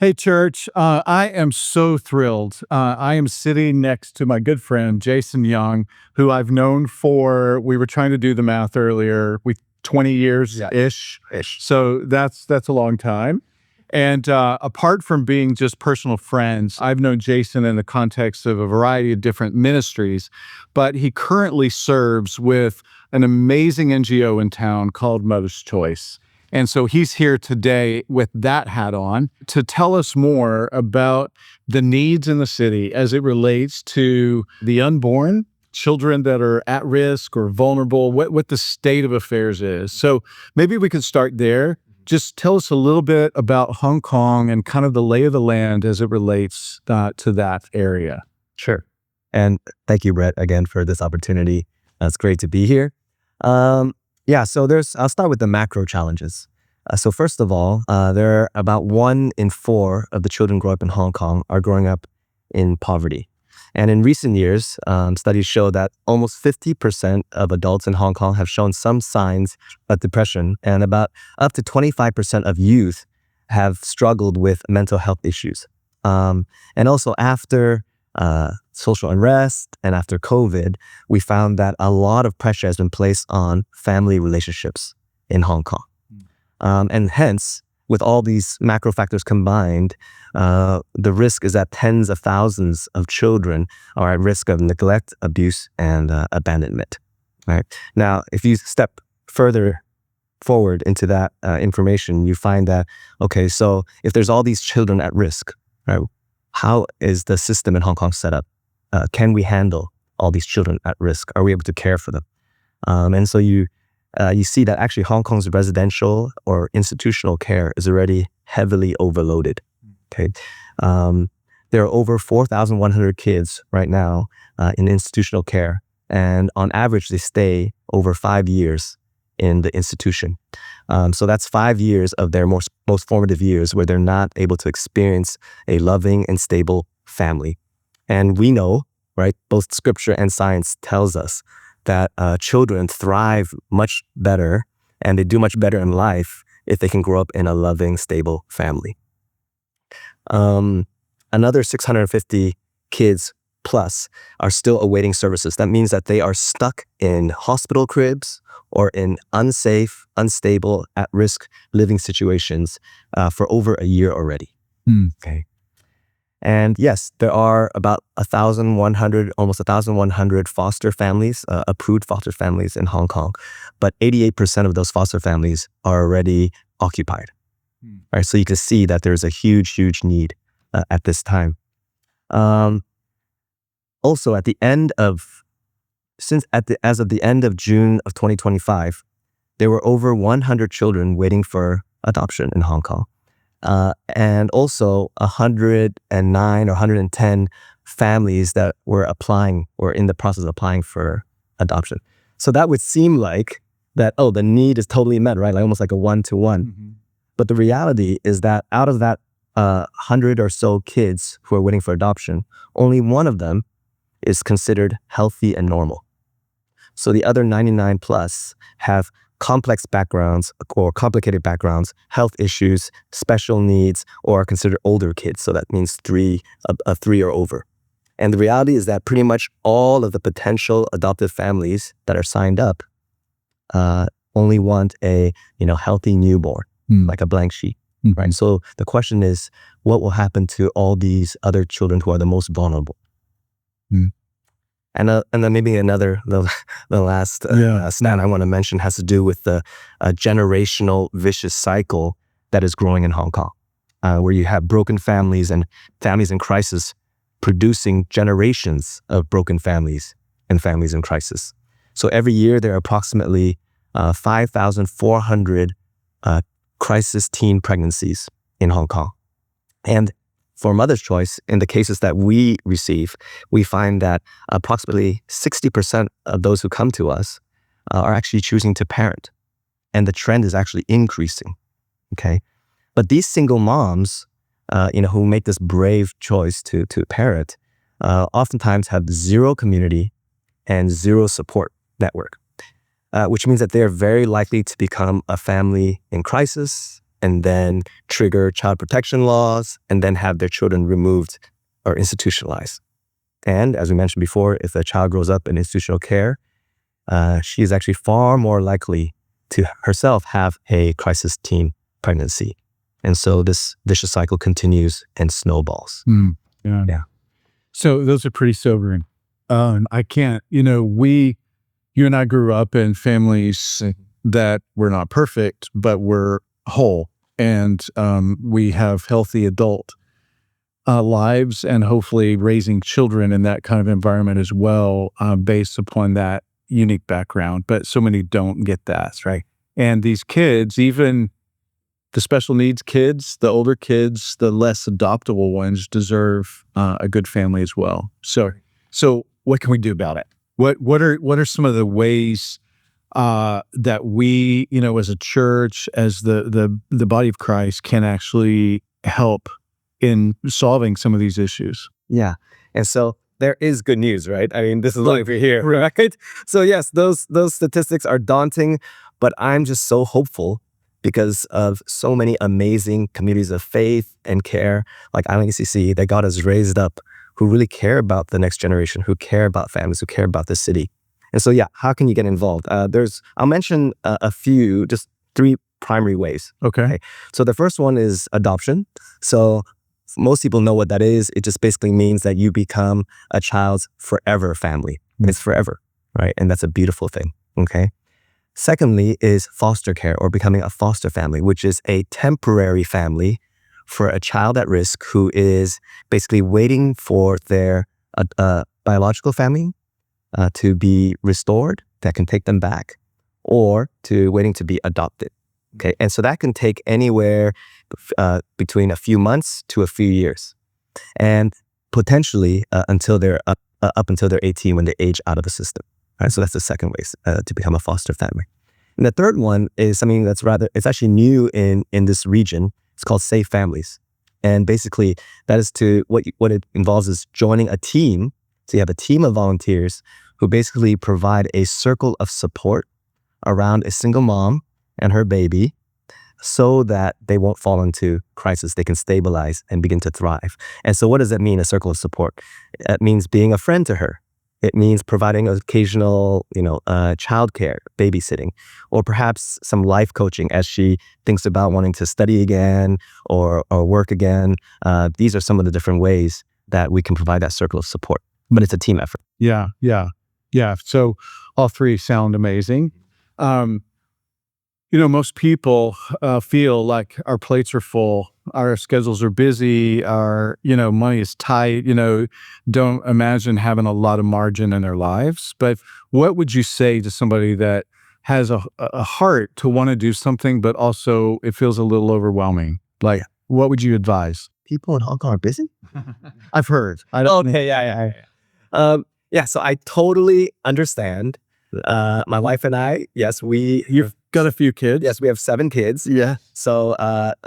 Hey, church. I am so thrilled. I am sitting next to my good friend, Jason Young, who I've known for, we were trying to do the math earlier, 20 years ish. So that's a long time. And apart from being just personal friends, I've known Jason in the context of a variety of different ministries, but he currently serves with an amazing NGO in town called Mother's Choice. And so he's here today with that hat on to tell us more about the needs in the city as it relates to the unborn, children that are at risk or vulnerable, what the state of affairs is. So maybe we could start there. Just tell us a little bit about Hong Kong and kind of the lay of the land as it relates to that area. Sure. And thank you, Brett, again for this opportunity. It's great to be here. So I'll start with the macro challenges. So first of all, there are about 1 in 4 of the children growing up in Hong Kong are growing up in poverty. And in recent years, studies show that almost 50% of adults in Hong Kong have shown some signs of depression, and about up to 25% of youth have struggled with mental health issues. And also after social unrest and after COVID, we found that a lot of pressure has been placed on family relationships in Hong Kong. And hence, with all these macro factors combined, the risk is that tens of thousands of children are at risk of neglect, abuse, and abandonment. Right? Now, if you step further forward into that information, you find that, okay, so if there's all these children at risk, right, how is the system in Hong Kong set up? Can we handle all these children at risk? Are we able to care for them? And so you see that actually Hong Kong's residential or institutional care is already heavily overloaded. Okay, there are over 4,100 kids right now in institutional care, and on average they stay over 5 years in the institution. So that's 5 years of their most formative years where they're not able to experience a loving and stable family. And we know, right, both scripture and science tells us that children thrive much better and they do much better in life if they can grow up in a loving, stable family. Another 650 kids plus are still awaiting services. That means that they are stuck in hospital cribs or in unsafe, unstable, at-risk living situations for over a year already. Okay. And yes, there are about 1,100, almost 1,100 foster families, approved foster families in Hong Kong, but 88% of those foster families are already occupied. Right, so you can see that there's a huge, huge need at this time. Also, as of the end of June of 2025, there were over 100 children waiting for adoption in Hong Kong. And also 109 or 110 families that were applying or in the process of applying for adoption. So that would seem like that, the need is totally met, right? Like almost like a 1-to-1. Mm-hmm. But the reality is that out of that 100 or so kids who are waiting for adoption, only one of them is considered healthy and normal. So the other 99 plus have complex backgrounds or complicated backgrounds, health issues, special needs, or are considered older kids. So that means 3 or over. And the reality is that pretty much all of the potential adoptive families that are signed up only want a healthy newborn, like a blank sheet. Right? So the question is, what will happen to all these other children who are the most vulnerable? And then maybe the last stat I want to mention has to do with the generational vicious cycle that is growing in Hong Kong, where you have broken families and families in crisis producing generations of broken families and families in crisis. So every year there are approximately 5,400 crisis teen pregnancies in Hong Kong. And for Mother's Choice, in the cases that we receive, we find that approximately 60% of those who come to us are actually choosing to parent. And the trend is actually increasing, okay? But these single moms, who make this brave choice to parent, oftentimes have zero community and zero support network, which means that they're very likely to become a family in crisis and then trigger child protection laws and then have their children removed or institutionalized. And as we mentioned before, if a child grows up in institutional care, she is actually far more likely to herself have a crisis teen pregnancy. And so this vicious cycle continues and snowballs. Yeah. So those are pretty sobering. I can't, you and I grew up in families that were not perfect, but were whole. And we have healthy adult lives and hopefully raising children in that kind of environment as well, based upon that unique background. But so many don't get that, right? And these kids, even the special needs kids, the older kids, the less adoptable ones deserve a good family as well. So what can we do about it? What are some of the ways that we, as a church, as the body of Christ, can actually help in solving some of these issues? Yeah. And so there is good news, right? I mean, this is why we're here, right? So yes, those statistics are daunting, but I'm just so hopeful because of so many amazing communities of faith and care like Island ECC that God has raised up who really care about the next generation, who care about families, who care about the city. And so, yeah, how can you get involved? I'll mention a few, just 3 primary ways. Okay. So the first one is adoption. So most people know what that is. It just basically means that you become a child's forever family. It's forever, right? And that's a beautiful thing, okay? Secondly is foster care or becoming a foster family, which is a temporary family for a child at risk who is basically waiting for their biological family to be restored that can take them back or to waiting to be adopted. Okay, and so that can take anywhere between a few months to a few years, and potentially until they're up until they're 18 when they age out of the system. Right, so that's the second way to become a foster family. And the third one is something that's it's actually new in this region. It's called Safe Families, and basically that is what it involves is joining a team. So you have a team of volunteers who basically provide a circle of support around a single mom and her baby so that they won't fall into crisis. They can stabilize and begin to thrive. And so what does that mean, a circle of support? It means being a friend to her. It means providing occasional, childcare, babysitting, or perhaps some life coaching as she thinks about wanting to study again or work again. These are some of the different ways that we can provide that circle of support, but it's a team effort. Yeah. So all 3 sound amazing. Most people feel like our plates are full, our schedules are busy, our, money is tight, don't imagine having a lot of margin in their lives. But what would you say to somebody that has a heart to want to do something, but also it feels a little overwhelming? Like, what would you advise? People in Hong Kong are busy? I've heard. Okay, yeah. So I totally understand. My wife and I, yes, You've got a few kids. Yes, we have 7 kids. Yeah. So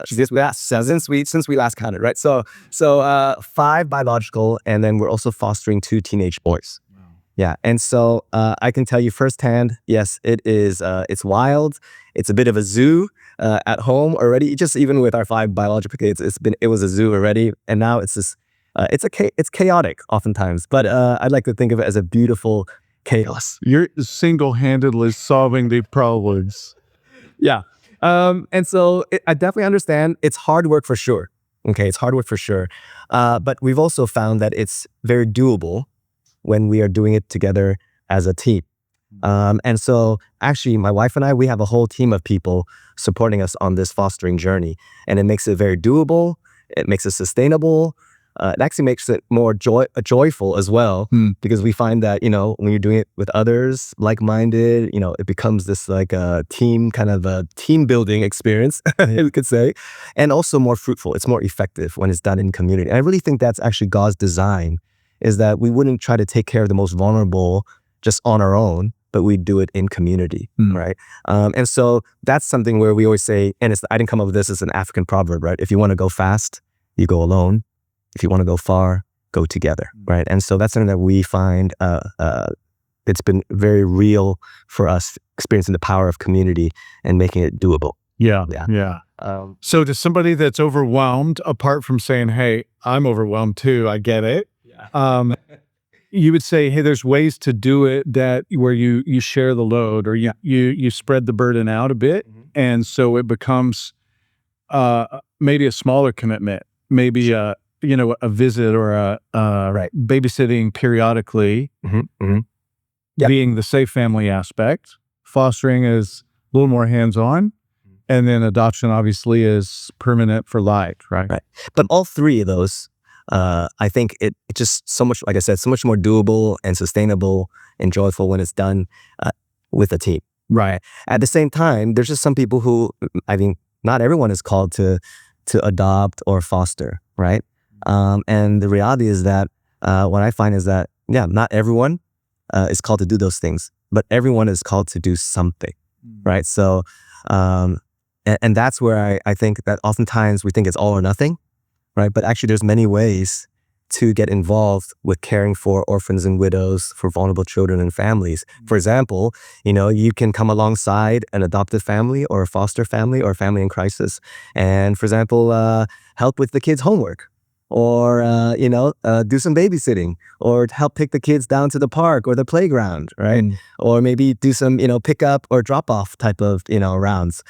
since we last counted, right? So 5 biological, and then we're also fostering 2 teenage boys. Wow. Yeah, and so I can tell you firsthand, yes, it is. It's wild. It's a bit of a zoo at home already. Just even with our 5 biological kids, it was a zoo already, and now it's this. It's chaotic oftentimes, but I'd like to think of it as a beautiful chaos. You're single-handedly solving the problems. Yeah. And so I definitely understand it's hard work for sure. Okay, it's hard work for sure. But we've also found that it's very doable when we are doing it together as a team. And so actually my wife and I, we have a whole team of people supporting us on this fostering journey, and it makes it very doable. It makes it sustainable. It actually makes it more joyful as well, because we find that, when you're doing it with others, like-minded, it becomes this like a team, kind of a team building experience, we could say, and also more fruitful. It's more effective when it's done in community. And I really think that's actually God's design, is that we wouldn't try to take care of the most vulnerable just on our own, but we do it in community, right? And so that's something where we always say, and I didn't come up with this, as an African proverb, right? If you want to go fast, you go alone. If you want to go far, go together, right? And so that's something that we find it's been very real for us, experiencing the power of community and making it doable. Yeah. Yeah. Yeah. Um, So to somebody that's overwhelmed, apart from saying, "Hey, I'm overwhelmed too. I get it." yeah. You would say, "Hey, there's ways to do it that where you share the load or you spread the burden out a bit, Mhm. and so it becomes maybe a smaller commitment, maybe a visit or a Right. babysitting periodically, Mhm, mhm. Yep. being the safe family aspect. Fostering is a little more hands-on, and then adoption obviously is permanent for life, right? Right. But all three of those, I think it just so much, like I said, so much more doable and sustainable and joyful when it's done with a team. Right. At the same time, there's just some people who, I mean, not everyone is called to adopt or foster, right? And the reality is that what I find is that, yeah, not everyone is called to do those things, but everyone is called to do something, right? So, and that's where I think that oftentimes we think it's all or nothing, right? But actually, there's many ways to get involved with caring for orphans and widows, for vulnerable children and families. For example, you can come alongside an adopted family or a foster family or a family in crisis, and for example, help with the kids' homework, or do some babysitting, or help take the kids down to the park or the playground, right? Or maybe do some pick up or drop off type of rounds.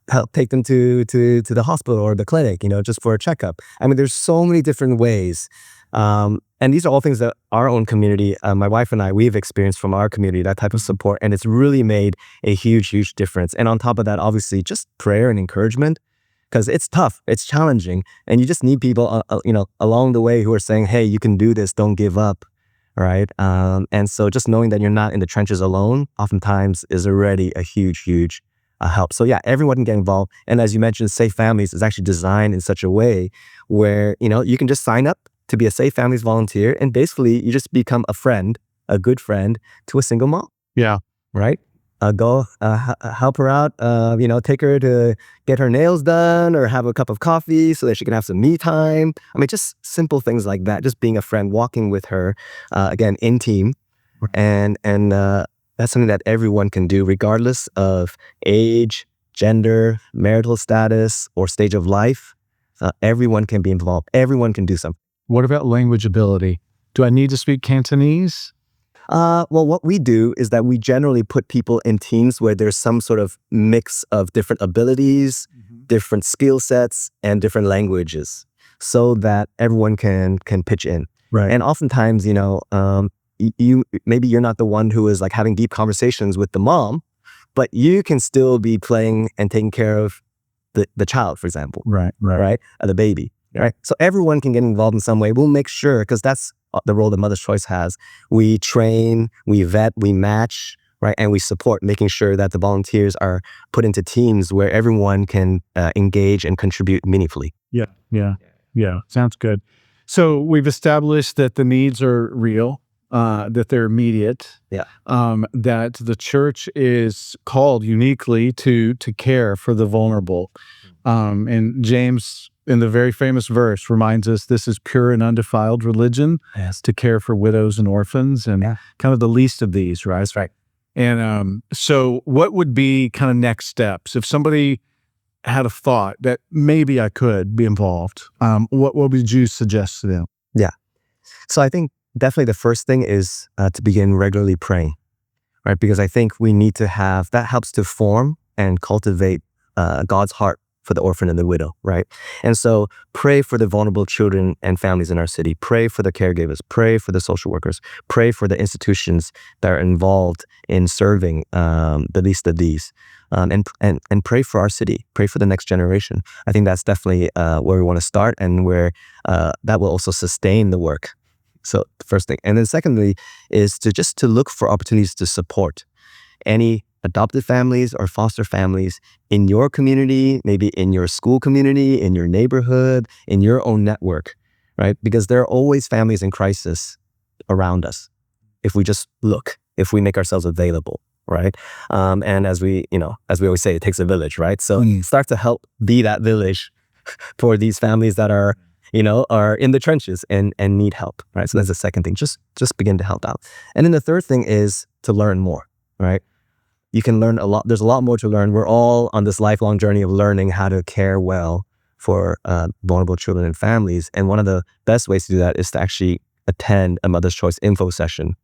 Help take them to the hospital or the clinic, just for a checkup. I mean, there's so many different ways. And these are all things that our own community, my wife and I, we've experienced from our community, that type of support. And it's really made a huge, huge difference. And on top of that, obviously, just prayer and encouragement, because it's tough, it's challenging. And you just need people, along the way who are saying, hey, you can do this, don't give up. Right. And so just knowing that you're not in the trenches alone, oftentimes is already a huge, huge help. So yeah, everyone can get involved. And as you mentioned, Safe Families is actually designed in such a way where, you can just sign up to be a Safe Families volunteer, and basically you just become a friend, a good friend to a single mom. Yeah. Right. Go help her out, take her to get her nails done or have a cup of coffee so that she can have some me time. I mean, just simple things like that, just being a friend, walking with her, again, in team. And that's something that everyone can do regardless of age, gender, marital status, or stage of life. Everyone can be involved. Everyone can do something. What about language ability? Do I need to speak Cantonese? Well, what we do is that we generally put people in teams where there's some sort of mix of different abilities, different skill sets, and different languages, so that everyone can pitch in. Right. And oftentimes, you maybe you're not the one who is like having deep conversations with the mom, but you can still be playing and taking care of the child, for example. Right. The baby. Right. So everyone can get involved in some way. We'll make sure, because that's the role that Mother's Choice has. We train, we vet, we match, right? And we support, making sure that the volunteers are put into teams where everyone can engage and contribute meaningfully. Yeah. Sounds good. So we've established that the needs are real, that they're immediate. Yeah. That the church is called uniquely to care for the vulnerable. And James, in the very famous verse, reminds us this is pure and undefiled religion, to care for widows and orphans, and kind of the least of these, right? That's right. And so what would be kind of next steps if somebody had a thought that maybe I could be involved? What would you suggest to them? Yeah. So I think definitely the first thing is to begin regularly praying, right? Because I think we need to have, that helps to form and cultivate God's heart for the orphan and the widow, right? And so pray for the vulnerable children and families in our city. Pray for the caregivers. Pray for the social workers. Pray for the institutions that are involved in serving the least of these. And pray for our city. Pray for the next generation. I think that's definitely where we want to start, and where that will also sustain the work. So the first thing. And then secondly is to look for opportunities to support any adopted families or foster families in your community, maybe in your school community, in your neighborhood, in your own network, right? Because there are always families in crisis around us if we just look, if we make ourselves available, right? And as we always say, it takes a village, right? So start to help be that village for these families that are in the trenches and need help, right? So that's the second thing. Just begin to help out. And then the third thing is to learn more, right? you can learn a lot. There's a lot more to learn. We're all on this lifelong journey of learning how to care well for vulnerable children and families. And one of the best ways to do that is to actually attend a Mother's Choice info session,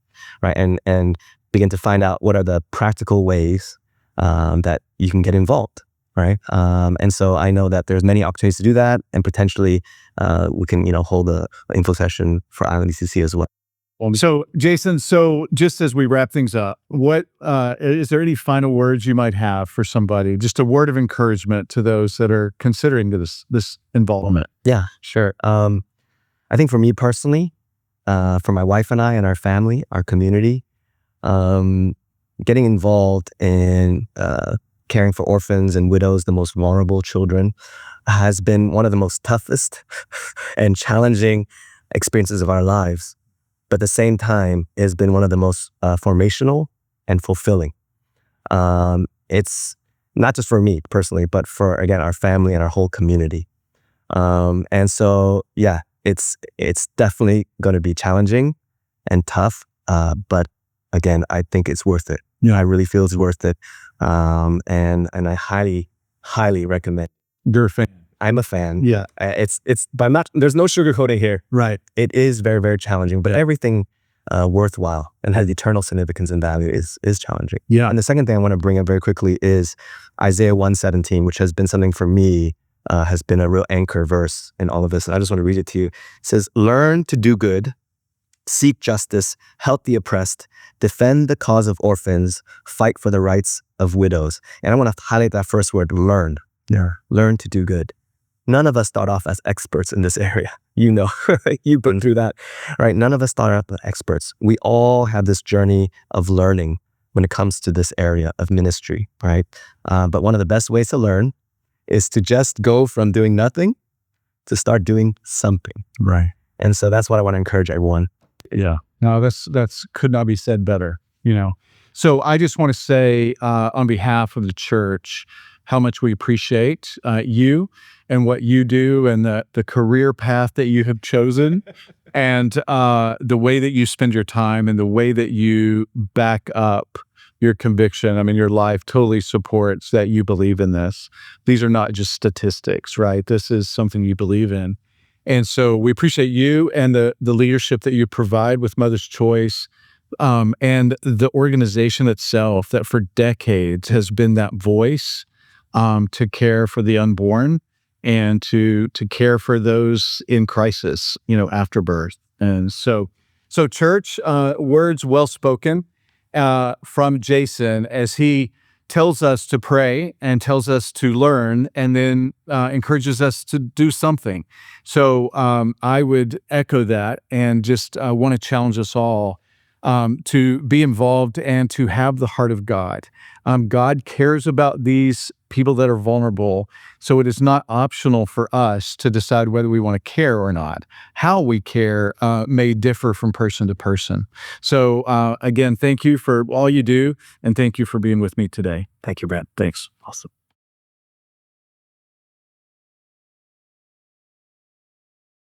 right? And begin to find out what are the practical ways that you can get involved, right? And so I know that there's many opportunities to do that, and potentially we can, hold a info session for Island ECC as well. So, Jason, just as we wrap things up, what is there any final words you might have for somebody? Just a word of encouragement to those that are considering this involvement. Yeah, sure. I think for me personally, for my wife and I and our family, our community, getting involved in caring for orphans and widows, the most vulnerable children, has been one of the most toughest and challenging experiences of our lives. But at the same time, it has been one of the most formational and fulfilling. It's not just for me personally, but for, again, our family and our whole community. And so, yeah, it's definitely going to be challenging and tough. But again, I think it's worth it. Yeah. I really feel it's worth it. And I highly, highly recommend. You're a fan. I'm a fan. Yeah. But there's no sugarcoating here. Right. It is very, very challenging, but everything worthwhile and has eternal significance and value is challenging. Yeah. And the second thing I want to bring up very quickly is Isaiah 1:17, which has been something for me, has been a real anchor verse in all of this. And I just want to read it to you. It says, "Learn to do good, seek justice, help the oppressed, defend the cause of orphans, fight for the rights of widows." And I want to highlight that first word, learn. Yeah. Learn to do good. None of us start off as experts in this area. You've been through that, right? None of us start off as experts. We all have this journey of learning when it comes to this area of ministry, right? But one of the best ways to learn is to just go from doing nothing to start doing something. Right. And so that's what I want to encourage everyone. Yeah. No, that's could not be said better, So I just want to say on behalf of the church, how much we appreciate you and what you do and the career path that you have chosen and the way that you spend your time and the way that you back up your conviction. I mean, your life totally supports that you believe in this. These are not just statistics, right? This is something you believe in. And so we appreciate you and the leadership that you provide with Mother's Choice and the organization itself that for decades has been that voice to care for the unborn and to care for those in crisis, after birth. And so church, words well spoken from Jason as he tells us to pray and tells us to learn and then encourages us to do something. So I would echo that and just want to challenge us all to be involved and to have the heart of God. God cares about these people that are vulnerable, so it is not optional for us to decide whether we want to care or not. How we care may differ from person to person. So again, thank you for all you do, and thank you for being with me today. Thank you, Brett. Thanks. Awesome.